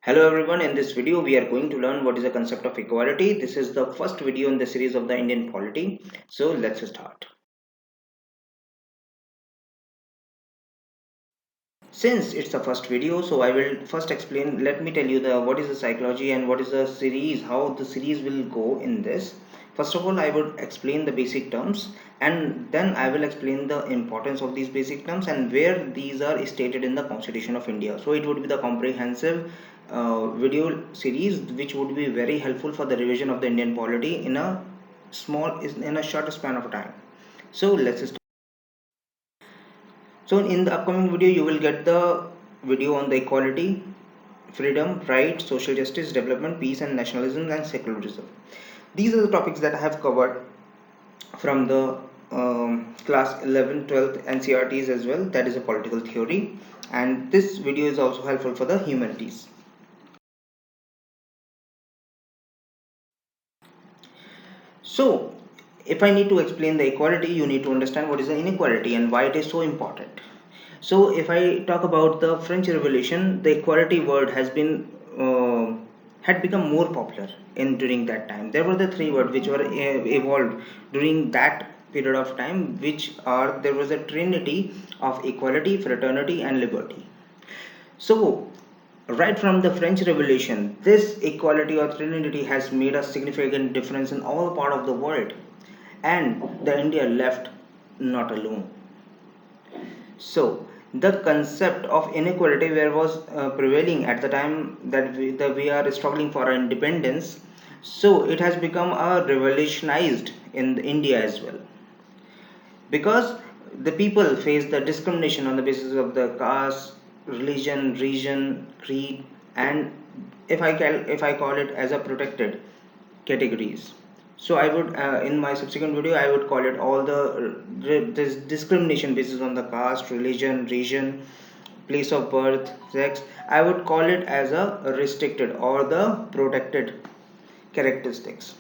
Hello everyone, in this video we are going to learn what is the concept of equality. This is the first video in the series of the Indian polity. So let's start. Since it's the first video, so I will first explain, let me tell you the what is the psychology and what is the series, how the series will go in this. First of all, I would explain the basic terms and then I will explain the importance of these basic terms and where these are stated in the Constitution of India. So it would be the comprehensive video series which would be very helpful for the revision of the Indian polity in a short span of time. So let's start. So in the upcoming video you will get the video on the equality, freedom, right, social justice, development, peace and nationalism and secularism. These are the topics that I have covered from the class 11 12th NCRTs as well, that is a political theory, and this video is also helpful for the humanities. So if I need to explain the equality, you need to understand what is the inequality and why it is so important. So if I talk about the French Revolution, the equality word has been had become more popular in during that time. There were the three words which were evolved during that period of time, which are there was a trinity of equality, fraternity, and liberty. So right from the French Revolution, this equality or trinity has made a significant difference in all part of the world, and the India left not alone. So the concept of inequality where was prevailing at the time that we are struggling for our independence, so it has become a revolutionized in India as well, because the people face the discrimination on the basis of the caste, religion, region, creed, and if I call it as a protected categories. So I would in my subsequent video I would call it all the this discrimination basis on the caste, religion, region, place of birth, sex. I would call it as a restricted or the protected characteristics.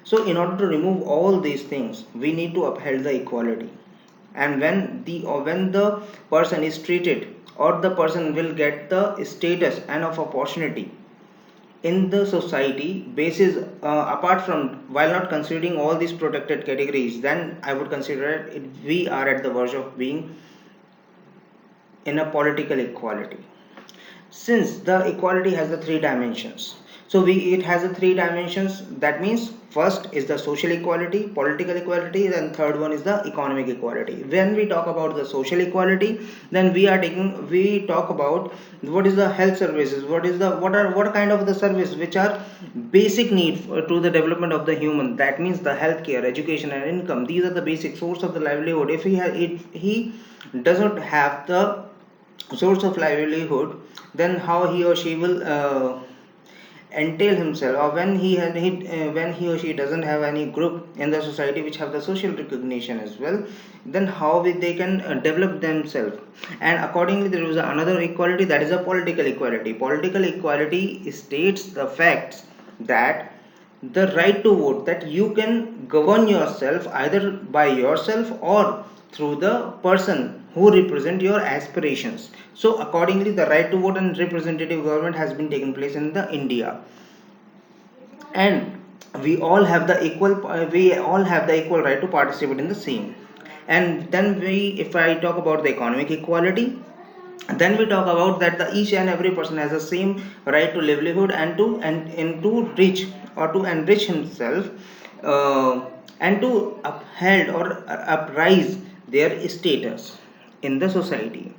So in order to remove all these things, we need to uphold the equality. And when the person is treated, or the person will get the status and of opportunity in the society basis, apart from, while not considering all these protected categories, then I would consider it we are at the verge of being in a political equality. Since the equality has the three dimensions, so it has the three dimensions. That means first is the social equality, political equality, and third one is the economic equality. When we talk about the social equality, then we talk about what is the health services, what kind of the service which are basic need to the development of the human. That means the healthcare, education and income, these are the basic source of the livelihood. If he does not have the source of livelihood, then how he or she will entail himself, or when he or she doesn't have any group in the society which have the social recognition as well, then how they can develop themselves. And accordingly there is another equality, that is a political equality. Political equality states the facts that the right to vote, that you can govern yourself either by yourself or through the person who represent your aspirations. So accordingly the right to vote and representative government has been taken place in the India, and we all have the equal right to participate in the same. And then if I talk about the economic equality, then we talk about that the each and every person has the same right to livelihood and to reach or to enrich himself, and to uphold or uprise their status in the society.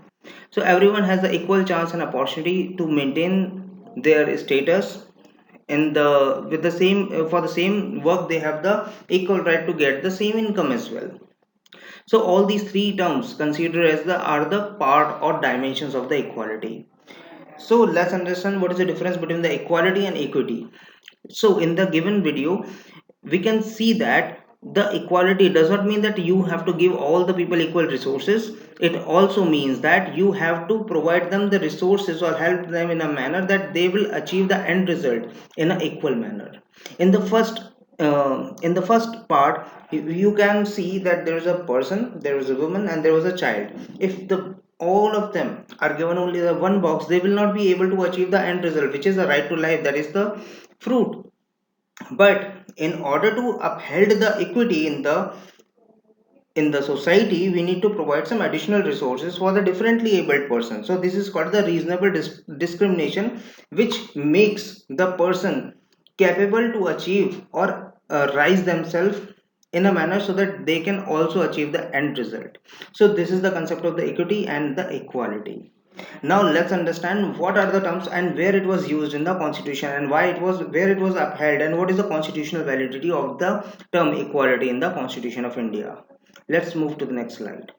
So everyone has the equal chance and opportunity to maintain their status in the with the same for the same work. They have the equal right to get the same income as well. So all these three terms considered as the are the part or dimensions of the equality. So let's understand what is the difference between the equality and equity. So in the given video we can see that the equality does not mean that you have to give all the people equal resources. It also means that you have to provide them the resources or help them in a manner that they will achieve the end result in an equal manner. In the first part, you can see that there is a person, there is a woman and there was a child. If the all of them are given only the one box, they will not be able to achieve the end result, which is the right to life, that is the fruit. But in order to uphold the equity in the society, we need to provide some additional resources for the differently abled person. So this is called the reasonable discrimination, which makes the person capable to achieve or rise themselves in a manner so that they can also achieve the end result. So this is the concept of the equity and the equality. Now let's understand what are the terms and where it was used in the constitution, and why it was, where it was upheld, and what is the constitutional validity of the term equality in the constitution of India. Let's move to the next slide.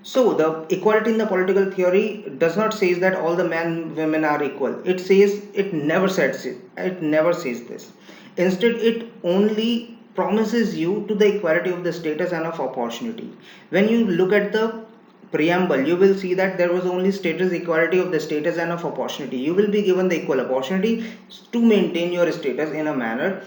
So the equality in the political theory does not say that all the men women are equal. It says, it never says it. It never says this. Instead, it only promises you to the equality of the status and of opportunity. When you look at the preamble, you will see that there was only status, equality of the status and of opportunity. You will be given the equal opportunity to maintain your status in a manner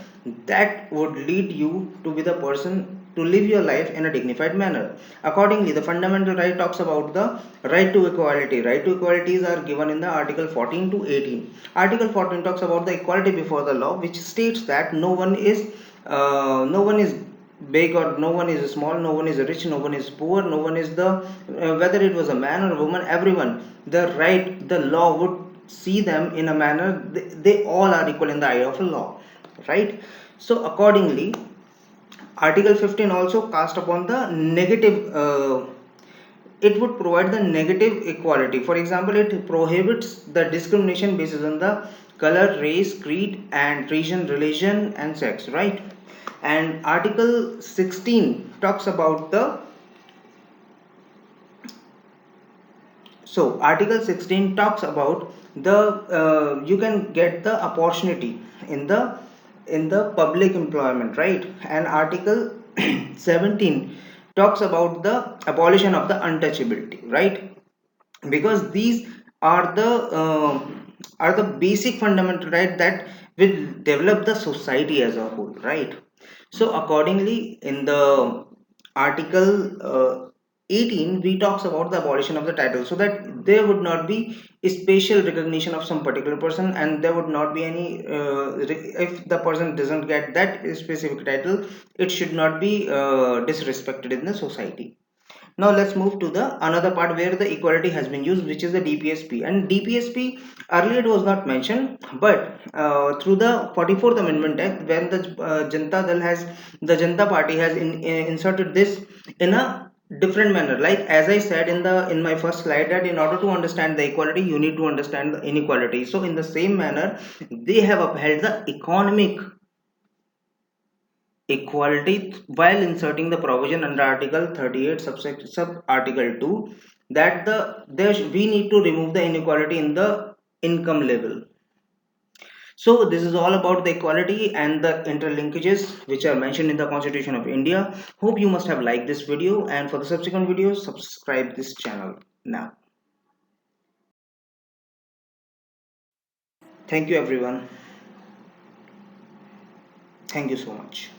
that would lead you to be the person to live your life in a dignified manner. Accordingly, the fundamental right talks about the right to equality. Right to equalities are given in the article 14 to 18. Article 14 talks about the equality before the law, which states that no one is big or no one is small, no one is rich, no one is poor, no one is the whether it was a man or a woman, everyone, the law would see them in a manner, they all are equal in the eye of a law, right? So accordingly, article 15 also cast upon the negative, it would provide the negative equality. For example, it prohibits the discrimination basis on the color, race, creed, and region, religion, and sex, right? And article 16 talks about the, so article 16 talks about the you can get the opportunity in the public employment, right? And article 17 talks about the abolition of the untouchability, right? Because these are the basic fundamental right that will develop the society as a whole, right? So accordingly, in the article 18, we talks about the abolition of the title, so that there would not be a spatial recognition of some particular person, and there would not be any if the person doesn't get that specific title, it should not be disrespected in the society. Now let's move to the another part where the equality has been used, which is the DPSP. And DPSP, earlier it was not mentioned, but through the 44th Amendment Act, when the the Janata Party has inserted this in a different manner. Like as I said in my first slide, that in order to understand the equality, you need to understand the inequality. So in the same manner, they have upheld the economic equality while inserting the provision under article 38 sub article 2, that we need to remove the inequality in the income level. So this is all about the equality and the interlinkages which are mentioned in the Constitution of India. Hope you must have liked this video, and for the subsequent videos, subscribe this channel now. Thank you everyone. Thank you so much.